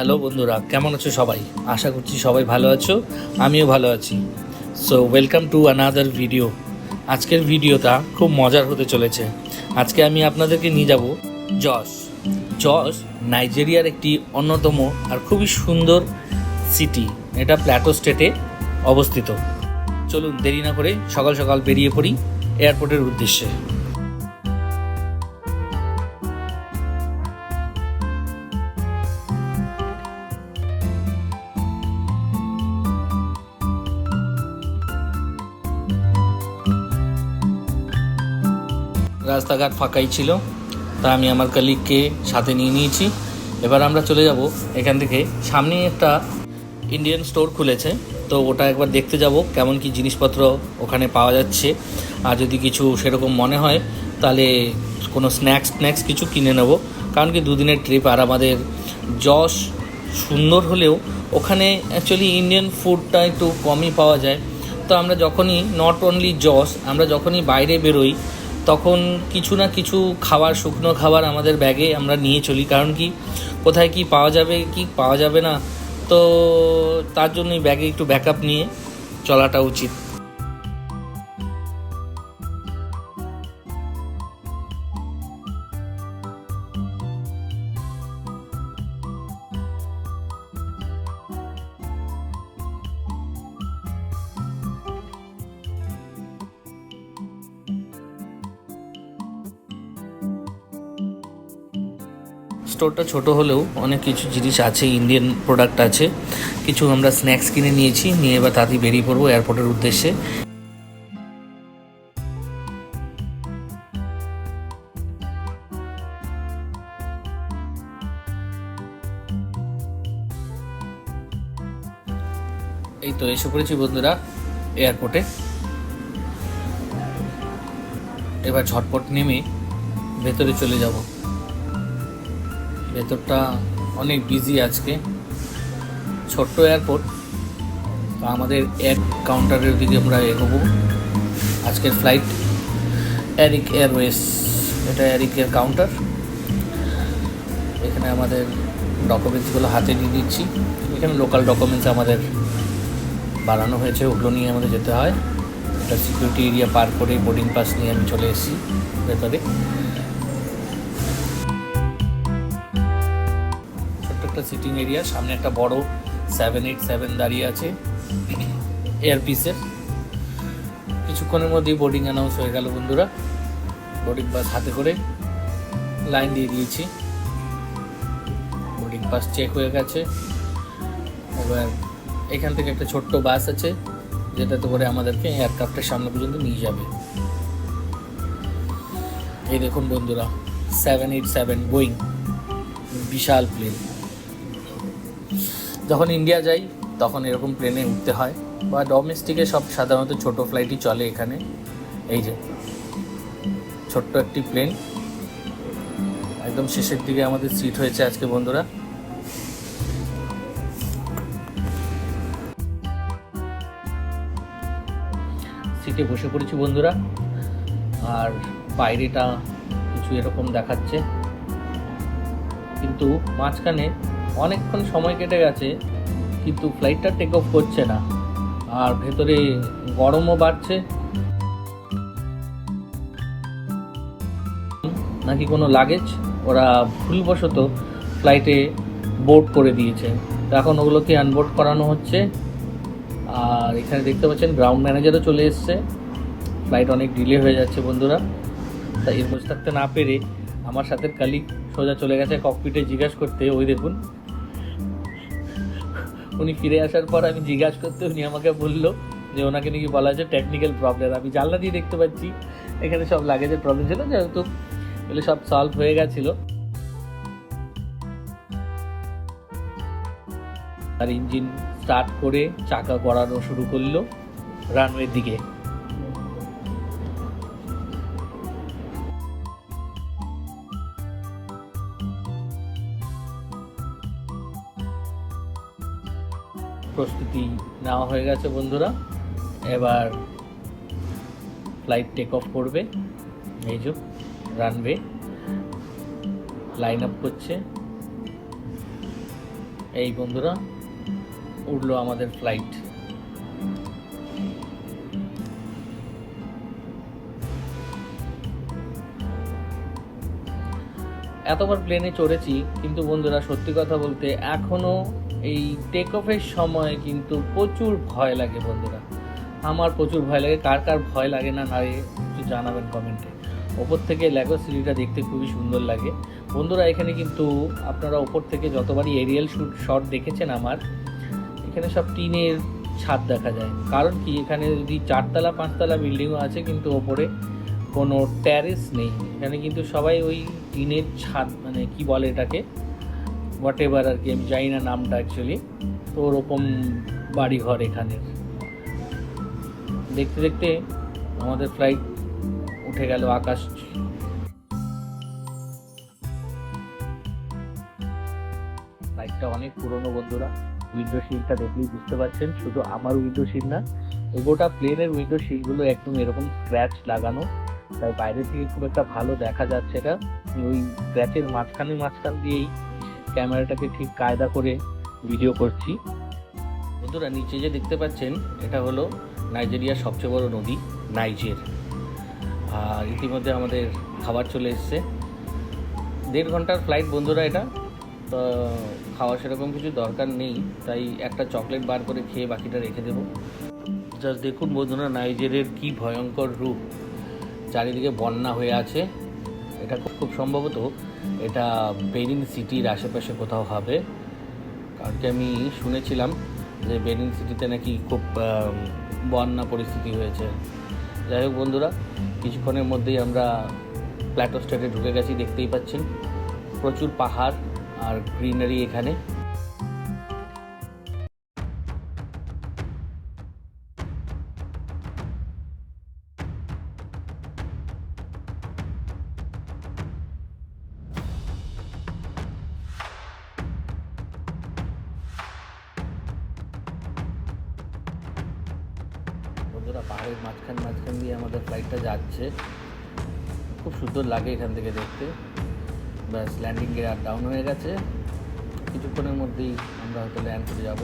Hello বন্ধুরা, কেমন আছো সবাই? আশা করছি সবাই ভালো আছো, আমিও ভালো আছি। So welcome to another video. আজকের ভিডিওটা খুব মজার হতে চলেছে। আজকে আমি আপনাদেরকে নিয়ে যাব জস। জস নাইজেরিয়ার একটি অন্যতম আর খুবই সুন্দর সিটি। এটা প্ল্যাটো স্টেটে অবস্থিত। চলুন দেরি না করে সকাল সকাল বেরিয়ে পড়ি এয়ারপোর্টের উদ্দেশ্যে। রাস্তাঘাট ফাঁকাই ছিল, তা আমি আমার কলিগকে সাথে নিয়ে নিয়েছি। এবার আমরা চলে যাব এখান থেকে। সামনেই একটা ইন্ডিয়ান স্টোর খুলেছে, তো ওটা একবার দেখতে যাব কেমন কি জিনিসপত্র ওখানে পাওয়া যাচ্ছে। আর যদি কিছু সেরকম মনে হয় তাহলে কোনো স্ন্যাক্স কিছু কিনে নেব। কারণ কি দুদিনের ট্রিপ, আর আমাদের জস সুন্দর হলেও ওখানে অ্যাকচুয়ালি ইন্ডিয়ান ফুডটা একটু কমই পাওয়া যায়। তো আমরা যখনই নট অনলি জস, আমরা যখনই বাইরে বেরোই তখন কিছু না কিছু খাবার, শুকনো খাবার আমাদের ব্যাগে আমরা নিয়ে চলি। কারণ কি কোথায় কি পাওয়া যাবে কি পাওয়া যাবে না, তো তার জন্যই ব্যাগে একটু ব্যাকআপ নিয়ে চলাটা উচিত। স্টোরটা ছোট হলেও অনেক কিছু জিনিস আছে, ইন্ডিয়ান প্রোডাক্ট আছে। কিছু আমরা স্ন্যাক্স কিনে নিয়েছি, নিয়ে এবার তাড়াতাড়ি বেরিয়ে পড়বো এয়ারপোর্টের উদ্দেশ্যে। এই তো এসে পড়েছি বন্ধুরা এয়ারপোর্টে। এবার ঝটপট নেমে ভেতরে চলে যাব। ভেতরটা অনেক বিজি আজকে, ছোট্ট এয়ারপোর্ট। তো আমাদের এয়ার কাউন্টারের দিকে আমরা এগোবো। আজকের ফ্লাইট এরিক এয়ারওয়েজ, এটা এরিকের কাউন্টার। এখানে আমাদের ডকুমেন্টসগুলো হাতে দিয়ে দিচ্ছি। এখানে লোকাল ডকুমেন্টস আমাদের বানানো হয়েছে, ওগুলো নিয়ে আমাদের যেতে হয়। এটা সিকিউরিটি এরিয়া পার করে বোর্ডিং পাস নিয়ে আমি চলে এসেছি ভেতরে। সিটিং এরিয়া, সামনে একটা বড় 787 দাঁড়িয়ে আছে এয়ারপিসের। কিছুক্ষণের মধ্যেই বোর্ডিং অ্যানাউন্স হয়ে গেল বন্ধুরা। বোর্ডিং পাস হাতে করে লাইন দিয়ে দিয়েছি, বোর্ডিং পাস চেক হয়ে গেছে। এবার এখান থেকে একটা ছোট্ট বাস আছে যেটাতে করে আমাদেরকে এয়ারক্রাফটের সামনে পর্যন্ত নিয়ে যাবে। এই দেখুন বন্ধুরা, 787 বোয়িং, বিশাল প্লেন। যখন ইন্ডিয়া যাই তখন এরকম প্লেনে উঠতে হয়, বা ডোমেস্টিকে সব সাধারণত ছোট ফ্লাইটই চলে এখানে। এই যে ছোট্ট একটি প্লেন, একদম শেষের দিকে আমাদের সিট হয়েছে আজকে বন্ধুরা। সিটে বসে পড়েছি বন্ধুরা, আর বাইরেটা কিছু এরকম দেখাচ্ছে, কিন্তু মাঝখানে অনেকক্ষণ সময় কেটে গেছে কিন্তু ফ্লাইটটা টেক অফ করছে না। আর ভেতরে গরমও বাড়ছে, নাকি কোনো লাগেজ ওরা ভুলবশত ফ্লাইটে বোর্ড করে দিয়েছে। এখন ওগুলোকে আনবোর্ড করানো হচ্ছে। আর এখানে দেখতে পাচ্ছেন গ্রাউন্ড ম্যানেজারও চলে এসছে। ফ্লাইট অনেক ডিলে হয়ে যাচ্ছে বন্ধুরা, তাই এর বসে থাকতে না পেরে আমার সাথে কালিগ সোজা চলে গেছে ককপিটে জিজ্ঞাসা করতে। ওই দেখুন, উনি ফিরে আসার পর আমি জিজ্ঞাসা করতে উনি আমাকে বললো যে ওনাকে নাকি বলা হয়েছে টেকনিক্যাল প্রবলেম। আমি জানলা দিয়ে দেখতে পাচ্ছি এখানে সব লাগেজের প্রবলেম ছিল, যেহেতু এগুলো সব সলভ হয়ে গেছিলো। আর ইঞ্জিন স্টার্ট করে চাকা গড়ানো শুরু করলো রানওয়ের দিকে। প্রস্তুতি নেওয়া হয়ে গেছে বন্ধুরা। এবার ফ্লাইট টেক অফ করবে। এই যে রানওয়ে লাইন আপ করছে। এই বন্ধুরা উঠলো আমাদের ফ্লাইট। এতবার প্লেনে চড়েছি, কিন্তু বন্ধুরা সত্যি কথা বলতে এখনও এই টেক অফের সময় কিন্তু প্রচুর ভয় লাগে বন্ধুরা। আমার প্রচুর ভয় লাগে। কার কার ভয় লাগে না না একটু জানাবেন কমেন্টে। ওপর থেকে ল্যাগো সিটিটা দেখতে খুবই সুন্দর লাগে বন্ধুরা। এখানে কিন্তু আপনারা ওপর থেকে যতবারই এরিয়াল শট দেখেছেন আমার, এখানে সব টিনের ছাদ দেখা যায়। কারণ কি, এখানে যদি 4তলা 5তলা বিল্ডিংও আছে, কিন্তু ওপরে কোনো ট্যারেস নেই। এখানে কিন্তু সবাই ওই টিনের ছাদ, মানে কি বলে এটাকে, হোয়াট এভার আর কি, আমি জানি না নামটা অ্যাকচুয়ালি। তো ওরকম বাড়িঘর এখানে। দেখতে দেখতে আমাদের ফ্লাইট উঠে গেল আকাশ। ফ্লাইটটা অনেক পুরনো বন্ধুরা। উইন্ডো শিল্ডটা দেখলেই বুঝতে পারছেন, শুধু আমার উইন্ডো শিল্ড না, গোটা প্লেনের উইন্ডো শিল্ডগুলো একদম এরকম স্ক্র্যাচ লাগানো, তাই বাইরে থেকে খুব একটা ভালো দেখা যাচ্ছে না। ওই স্ক্র্যাচের মাঝখান দিয়েই ক্যামেরাটাকে ঠিক কায়দা করে ভিডিও করছি বন্ধুরা। নিচে যে দেখতে পাচ্ছেন, এটা হলো নাইজেরিয়ার সবচেয়ে বড় নদী নাইজের। আর ইতিমধ্যে আমাদের খাবার চলে এসছে। 1.5 ঘন্টার ফ্লাইট বন্ধুরা এটা। তো খাওয়া সেরকম কিছু দরকার নেই, তাই একটা চকলেট বার করে খেয়ে বাকিটা রেখে দেবো। জাস্ট দেখুন বন্ধুরা, নাইজেরের কি ভয়ঙ্কর রূপ। চারিদিকে বন্যা হয়ে আছে। এটা খুব সম্ভবত এটা বেনিন সিটির আশেপাশে কোথাও হবে। কারণ কি আমি শুনেছিলাম যে বেনিন সিটিতে নাকি খুব বন্যা পরিস্থিতি হয়েছে। যাই হোক বন্ধুরা, কিছুক্ষণের মধ্যেই আমরা প্ল্যাটো স্টেটে ঢুকে গেছি। দেখতেই পাচ্ছেন প্রচুর পাহাড় আর গ্রিনারি এখানে। বন্ধুরা, পাহাড়ের মাঝখান দিয়ে আমাদের ফ্লাইটটা যাচ্ছে। খুব সুন্দর লাগে এখান থেকে দেখতে। ব্যাস, ল্যান্ডিং গিয়ার ডাউন হয়ে গেছে। কিছুক্ষণের মধ্যেই আমরা হয়তো ল্যান্ড করে যাব।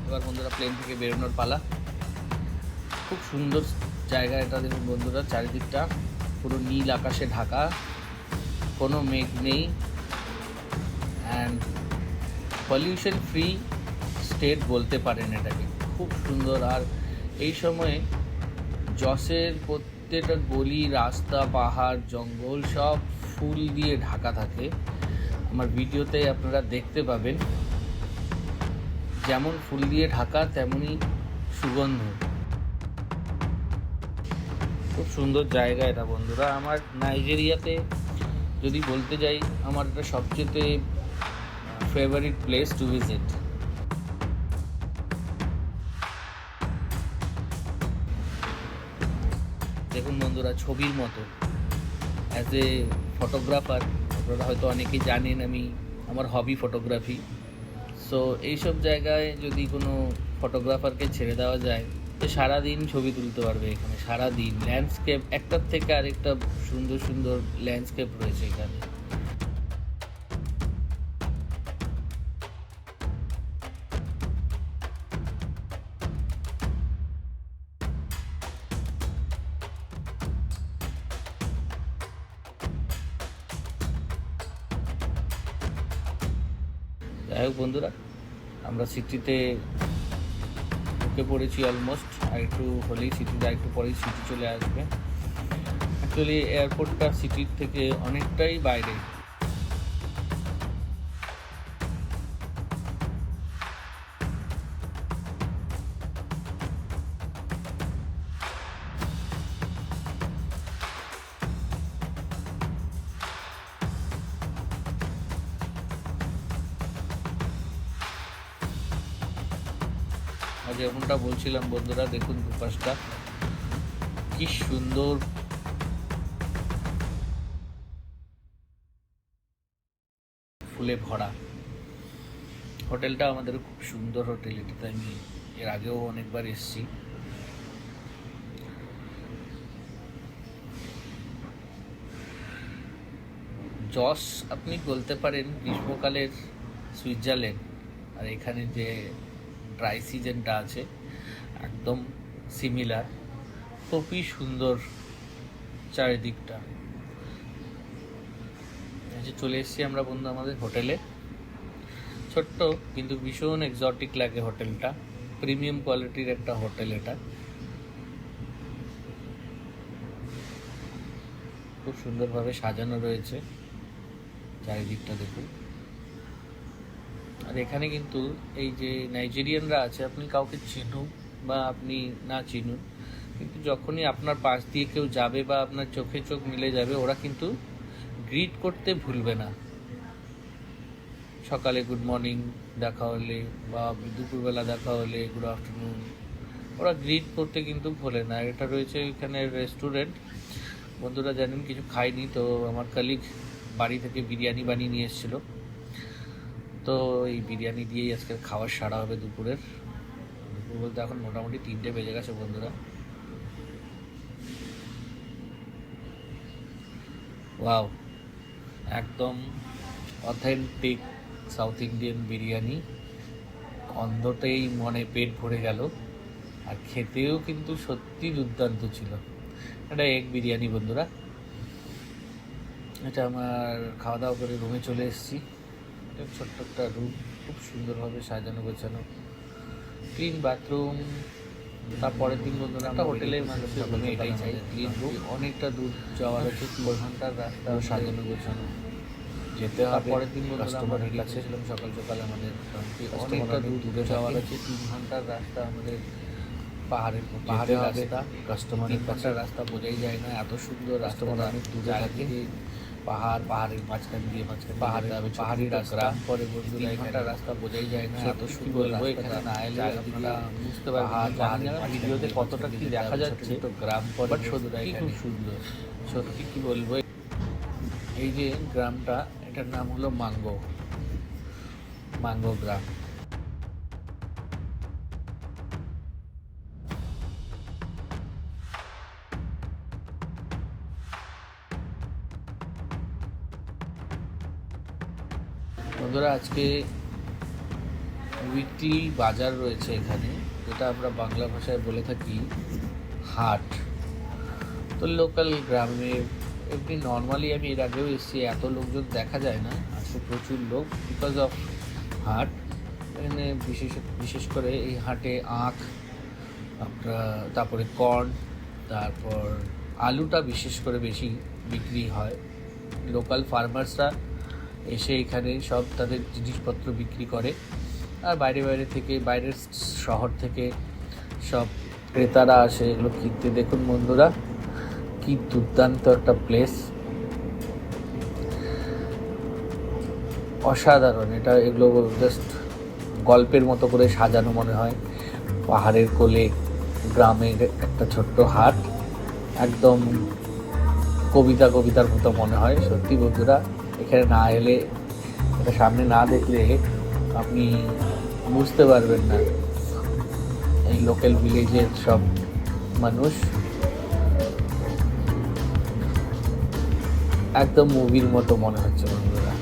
এবার বন্ধুরা প্লেন থেকে বেরোনোর পালা। খুব সুন্দর জায়গা এটা। দেখুন বন্ধুরা, চারিদিকটা পুরো নীল আকাশে ঢাকা, কোনো মেঘ নেই, অ্যান্ড পলিউশন ফ্রি স্টেট বলতে পারেন এটাকে। খুব সুন্দর। আর এই সময়ে জসের প্রত্যেকটা গলি, রাস্তা, পাহাড়, জঙ্গল সব ফুল দিয়ে ঢাকা থাকে। আমার ভিডিওতে আপনারা দেখতে পাবেন, যেমন ফুল দিয়ে ঢাকা তেমনই সুগন্ধ। খুব সুন্দর জায়গা এটা বন্ধুরা। আমার নাইজেরিয়াতে যদি বলতে যাই, আমার এটা সবচেয়ে ফেভারিট প্লেস টু ভিজিট। দেখুন বন্ধুরা, ছবির মতো। অ্যাজ এ ফটোগ্রাফার, আপনারা হয়তো অনেকেই জানেন আমার হবি ফটোগ্রাফি। সো এইসব জায়গায় যদি কোনো ফটোগ্রাফারকে ছেড়ে দেওয়া যায়, তো সারাদিন ছবি তুলতে পারবে এখানে। সারাদিন ল্যান্ডস্কেপ, একটার থেকে আরেকটা সুন্দর সুন্দর ল্যান্ডস্কেপ রয়েছে এখানে। যাই হোক বন্ধুরা, আমরা সিটিতে ঢুকে পড়েছি অলমোস্ট। আর একটু হলেই সিটিতে, আর একটু পরেই সিটি চলে আসবে। অ্যাকচুয়ালি এয়ারপোর্টটা সিটির থেকে অনেকটাই বাইরে। আর যেমনটা বলছিলাম বন্ধুরা, দেখুন দুপাশটা কি সুন্দর, ফুলে ভরা। হোটেলটা আমাদের খুব সুন্দর হোটেল, এটাতে আমি এর আগেও অনেকবার এসেছি। জস আপনি বলতে পারেন গ্রীষ্মকালের সুইজারল্যান্ড, আর এখানে যে ড্রাই সিজনটা আছে একদম সিমিলার। খুবই সুন্দর চারিদিকটা। চলে এসেছি আমরা বন্ধু আমাদের হোটেলে। ছোট্ট কিন্তু ভীষণ এক্সোটিক লাগে হোটেলটা, প্রিমিয়াম কোয়ালিটির একটা হোটেল এটা। খুব সুন্দরভাবে সাজানো রয়েছে, চারিদিকটা দেখুন। আর এখানে কিন্তু এই যে নাইজেরিয়ানরা আছে, আপনি কাউকে চিনুন বা আপনি না চিনুন, কিন্তু যখনই আপনার পাশ দিয়ে কেউ যাবে বা আপনার চোখে চোখ মিলে যাবে, ওরা কিন্তু গ্রিট করতে ভুলবে না। সকালে গুড মর্নিং দেখা হলে বা দুপুরবেলা দেখা হলে গুড আফটারনুন, ওরা গ্রিট করতে কিন্তু ভোলে না। এটা রয়েছে এখানে রেস্টুরেন্ট। বন্ধুরা জানেন কিছু খাইনি, তো আমার কালিগ বাড়ি থেকে বিরিয়ানি বানিয়ে নিয়ে এসেছিলো, তো এই বিরিয়ানি দিয়েই আজকে খাওয়ার সারা হবে দুপুরের। দুপুর বলতে এখন মোটামুটি 3টে বেজে গেছে বন্ধুরা। ওয়াও, একদম অথেন্টিক সাউথ ইন্ডিয়ান বিরিয়ানি। গন্ধতেই মনে পেট ভরে গেল, আর খেতেও কিন্তু সত্যি দুর্দান্ত ছিল। এটা এগ বিরিয়ানি বন্ধুরা। এটা আমার খাওয়া দাওয়া করে রুমে চলে এসেছি। এটা ছোট্ট একটা রুম, খুব সুন্দরভাবে সাজানো গোছানো, ক্লিন বাথরুম। তারপরের দিন বন্ধুরা আমরা হোটেলের মানুষের রুমে এটাই চাই, ক্লিন রুম। অনেকটা দূর যাওয়ার আছে, 3 ঘন্টার রাস্তা সাজানো গোছানো যেতে হবে। পরের দিন কাস্টমারের কাছে ছিলাম সকাল সকাল, আমাদের অনেকটা দূরে যাওয়ার আছে, 3 ঘন্টার রাস্তা আমাদের। পাহাড়ের রাস্তা, কাস্টমারের কাছে রাস্তা বোঝাই যায় না, এত সুন্দর রাস্তা। অনেক দূরে থাকে, পাহাড়ের মাঝখান দিয়ে পাহাড়ি রাস্তা পরে বন্ধুরা, এখানটা রাস্তা বোঝাই যায় না, এত সুন্দর। এখানে না এলে আপনারা বুঝতে পারবেন ভিডিওতে কতটা কি দেখা যাচ্ছে। তো গ্রাম পরে সত্যি খুব সুন্দর, সত্যি কি বলবো। এই যে গ্রামটা, এটার নাম হলো মাঙ্গো গ্রাম। বন্ধুরা আজকে উইকলি বাজার রয়েছে এখানে, যেটা আমরা বাংলা ভাষায় বলে থাকি হাট। তো লোকাল গ্রামে এমনি নর্মালি আমি এর আগেও এসেছি, এত লোকজন দেখা যায় না, আজকে প্রচুর লোক বিকজ অফ হাট। এখানে বিশেষ করে এই হাটে আখ, তারপরে কর্ন, তারপর আলুটা বিশেষ করে বেশি বিক্রি হয়। লোকাল ফার্মার্সরা এসে এখানে সব তাদের জিনিসপত্র বিক্রি করে, আর বাইরের শহর থেকে সব ক্রেতারা আসে এগুলো কিনতে। দেখুন বন্ধুরা কি দুর্দান্ত একটা প্লেস, অসাধারণ। এগুলো জাস্ট গল্পের মতো করে সাজানো মনে হয়। পাহাড়ের কোলে গ্রামের একটা ছোট্ট হাট, একদম কবিতার মতো মনে হয় সত্যি বন্ধুরা। এখানে না এলে, এটা সামনে না দেখলে আপনি বুঝতে পারবেন না। এই লোকাল ভিলেজের সব মানুষ একদম মুভির মতো মনে হচ্ছে বন্ধুরা।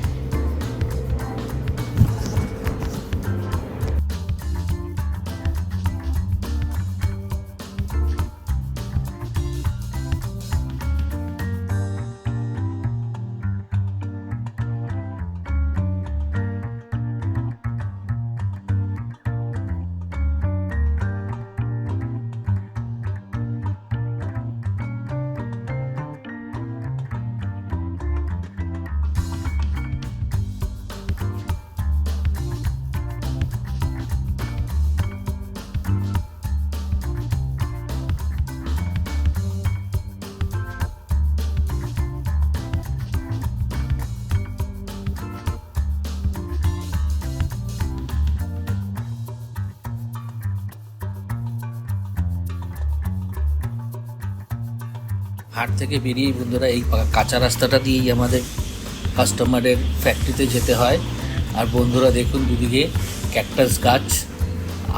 হাট থেকে বেরিয়েই বন্ধুরা এই কাঁচা রাস্তাটা দিয়েই আমাদের কাস্টমারের ফ্যাক্টরিতে যেতে হয়। আর বন্ধুরা দেখুন দুদিকে ক্যাকটাস গাছ,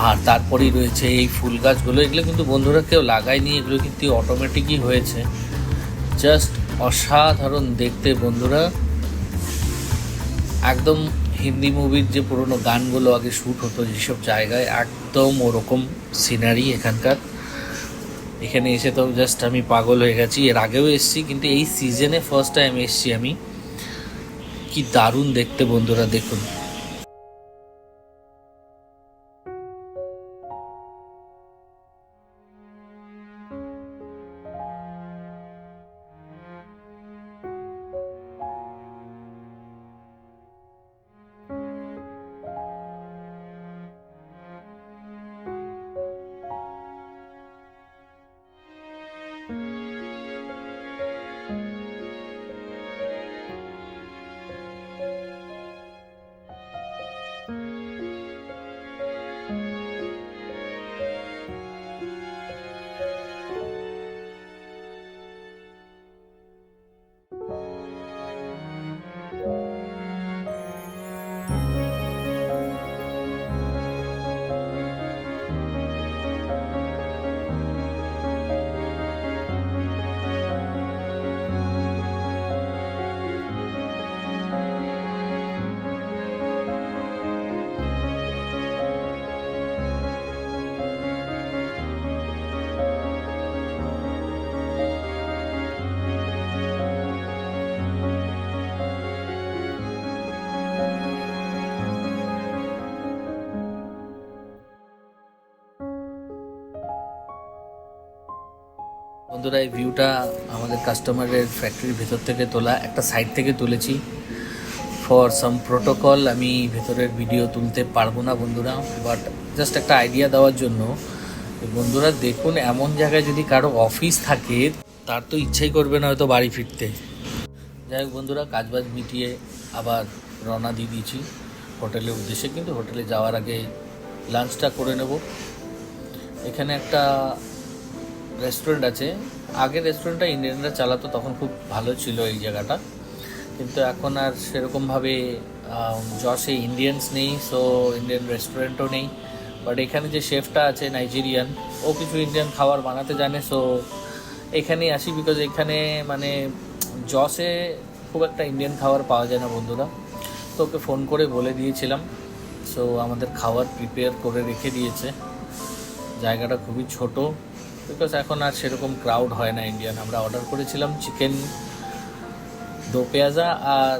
আর তারপরেই রয়েছে এই ফুল গাছগুলো। এগুলো কিন্তু বন্ধুরা কেউ লাগায়নি, এগুলো কিন্তু অটোমেটিকই হয়েছে। জাস্ট অসাধারণ দেখতে বন্ধুরা, একদম হিন্দি মুভির যে পুরোনো গানগুলো আগে শ্যুট হতো যেসব জায়গায়, একদম ওরকম সিনারি এখানকার। এখানে এসে তো জাস্ট আমি পাগল হয়ে গেছি। এর আগেও এসেছি, কিন্তু এই সিজনে ফার্স্ট টাইম এসেছি আমি। কি দারুণ দেখতে বন্ধুরা, দেখুন। বন্ধুরা এই ভিউটা আমাদের কাস্টমারের ফ্যাক্টরির ভেতর থেকে তোলা, একটা সাইড থেকে তুলেছি। ফর সাম প্রোটোকল আমি ভেতরের ভিডিও তুলতে পারবো না বন্ধুরা, বাট জাস্ট একটা আইডিয়া দেওয়ার জন্য। বন্ধুরা দেখুন, এমন জায়গায় যদি কারো অফিস থাকে তার তো ইচ্ছাই করবে না হয়তো বাড়ি ফিরতে। যাই হোক বন্ধুরা, কাজবাজ মিটিয়ে আবার রওনা দিয়ে দিয়েছি হোটেলের উদ্দেশ্যে, কিন্তু হোটেলে যাওয়ার আগে লাঞ্চটা করে নেব। এখানে একটা রেস্টুরেন্ট আছে, আগের রেস্টুরেন্টটা ইন্ডিয়ানরা চালাতো, তখন খুব ভালো ছিল এই জায়গাটা, কিন্তু এখন আর সেরকমভাবে যশে ইন্ডিয়ানস নেই, সো ইন্ডিয়ান রেস্টুরেন্টও নেই। বাট এখানে যে শেফটা আছে নাইজেরিয়ান, ও কিছু ইন্ডিয়ান খাবার বানাতে জানে, সো এখানেই আসি। বিকজ এখানে মানে যশে খুব একটা ইন্ডিয়ান খাবার পাওয়া যায় না বন্ধুরা। তো ওকে ফোন করে বলে দিয়েছিলাম, সো আমাদের খাবার প্রিপেয়ার করে রেখে দিয়েছে। জায়গাটা খুবই ছোট, বিকজ এখন আর সেরকম ক্রাউড হয় না ইন্ডিয়ান। আমরা অর্ডার করেছিলাম চিকেন দো পেঁয়াজা আর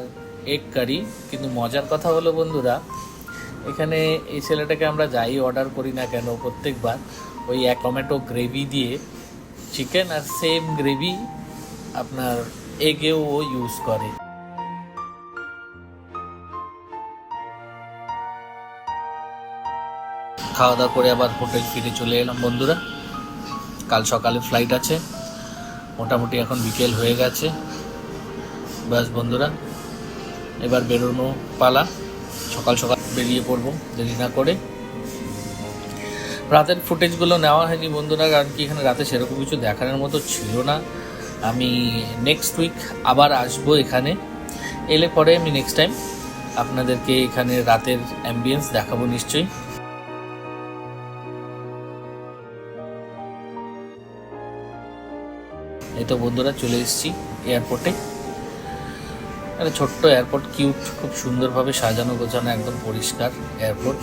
এগ কারি। কিন্তু মজার কথা হলো বন্ধুরা, এখানে এই ছেলেটাকে আমরা যাই অর্ডার করি না কেন, প্রত্যেকবার ওই এক টমেটো গ্রেভি দিয়ে চিকেন, আর সেম গ্রেভি আপনার এগেও ও ইউজ করে। খাওয়া দাওয়া করে আবার হোটেল ফিরে চলে এলাম বন্ধুরা। কাল সকালে ফ্লাইট আছে, মোটামুটি এখন বিকেল হয়ে গেছে। ব্যাস বন্ধুরা, এবার বেরোনো পালা। সকাল সকাল বেরিয়ে পড়বো দেরি না করে। রাতের ফুটেজগুলো নেওয়া হয়নি বন্ধুরা, কারণ কি এখানে রাতে সেরকম কিছু দেখানোর মতো ছিল না। আমি নেক্সট উইক আবার আসবো এখানে, এলে পরে আমি নেক্সট টাইম আপনাদেরকে এখানে রাতের অ্যাম্বিয়েন্স দেখাবো নিশ্চয়ই। এই তো বন্ধুরা চলে এসেছি এয়ারপোর্টে। একটা ছোট্ট এয়ারপোর্ট, কিউট, খুব সুন্দরভাবে সাজানো গোছানো, একদম পরিষ্কার এয়ারপোর্ট।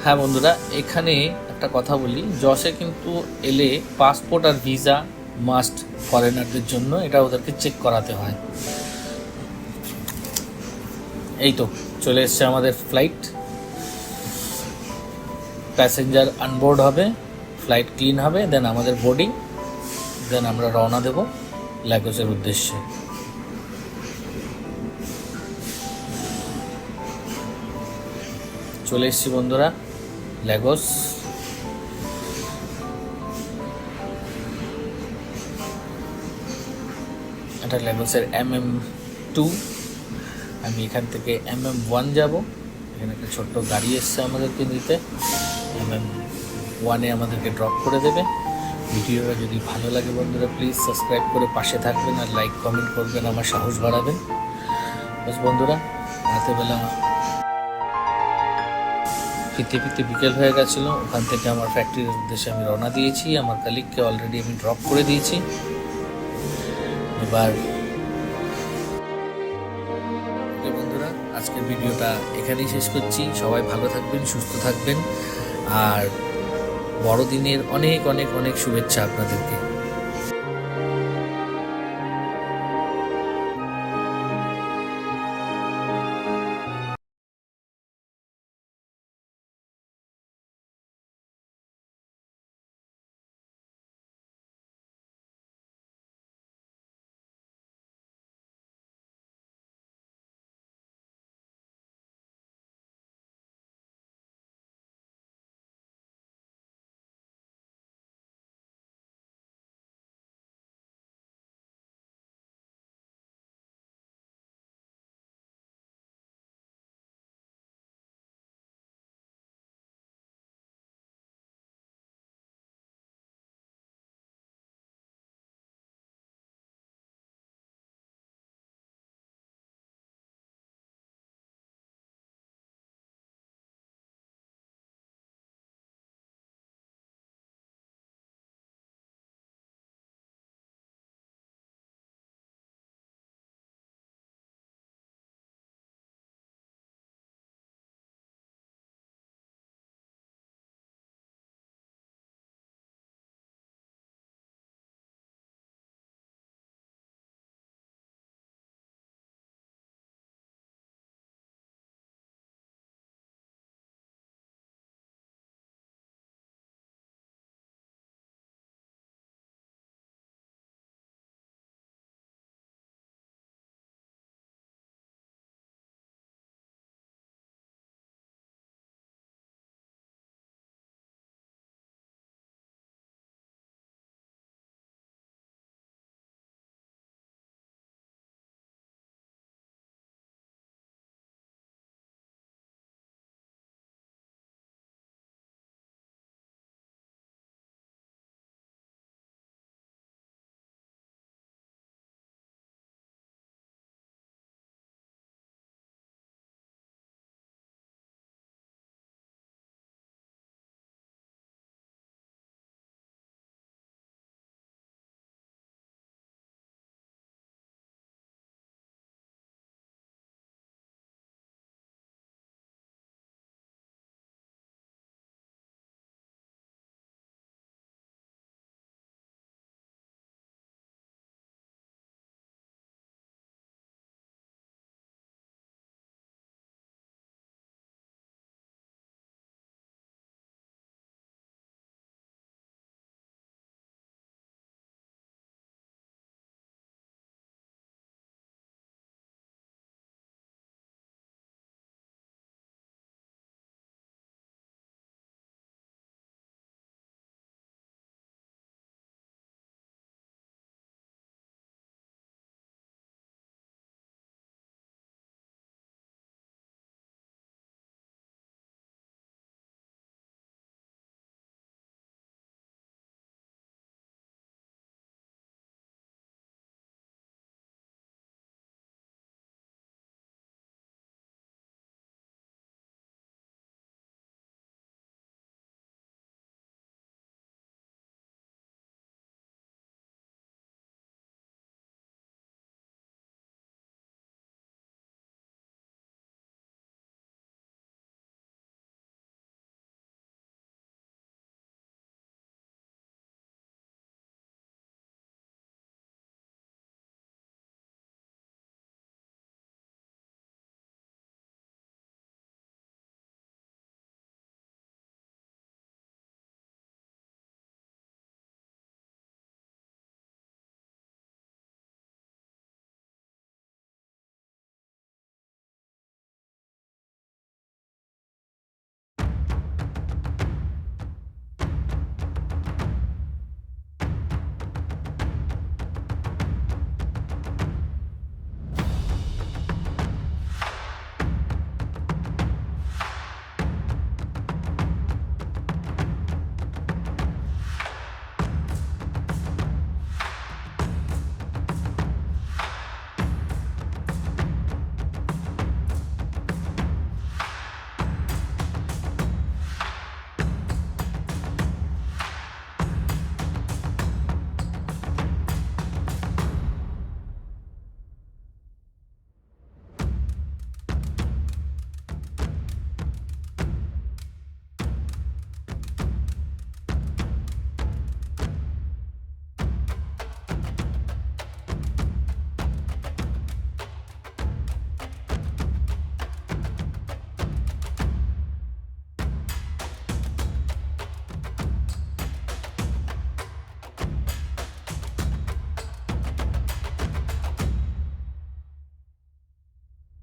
হ্যাঁ বন্ধুরা, এখানে একটা কথা বলি, যশে কিন্তু এলে পাসপোর্ট আর ভিসা মাস্ট ফরেনারদের জন্য, এটা ওদেরকে চেক করাতে হয়। এই তো চলে এসছে আমাদের ফ্লাইট, প্যাসেঞ্জার আনবোর্ড হবে, ফ্লাইট ক্লিন হবে, দেন আমাদের বোর্ডিং, দেন আমরা রওনা দেব ল্যাগোসের উদ্দেশ্যে। চলে এসেছি বন্ধুরা ল্যাগোস। এটা ল্যাগোসের MM2। আমি এখান থেকে MM1 যাব। এখানে একটা ছোট্ট গাড়ি এসছে আমাদেরকে নিতে, MM1-এ আমাদেরকে ড্রপ করে দেবে। ভিডিওটা যদি ভালো লাগে বন্ধুরা প্লিজ সাবস্ক্রাইব করে পাশে থাকবেন আর লাইক কমেন্ট করবেন, আমার সাহস বাড়াবেন। বাস বন্ধুরা, রাতেরবেলা ফিরতে ফিরতে বিকেল হয়ে গেছিলো। ওখান থেকে আমার ফ্যাক্টরির উদ্দেশ্যে আমি রওনা দিয়েছি। আমার কালিগকে অলরেডি আমি ড্রপ করে দিয়েছি। এবার বন্ধুরা, আজকের ভিডিওটা এখানেই শেষ করছি। সবাই ভালো থাকবেন, সুস্থ থাকবেন, আর বড়দিনের অনেক অনেক অনেক শুভেচ্ছা আপনাদেরকে।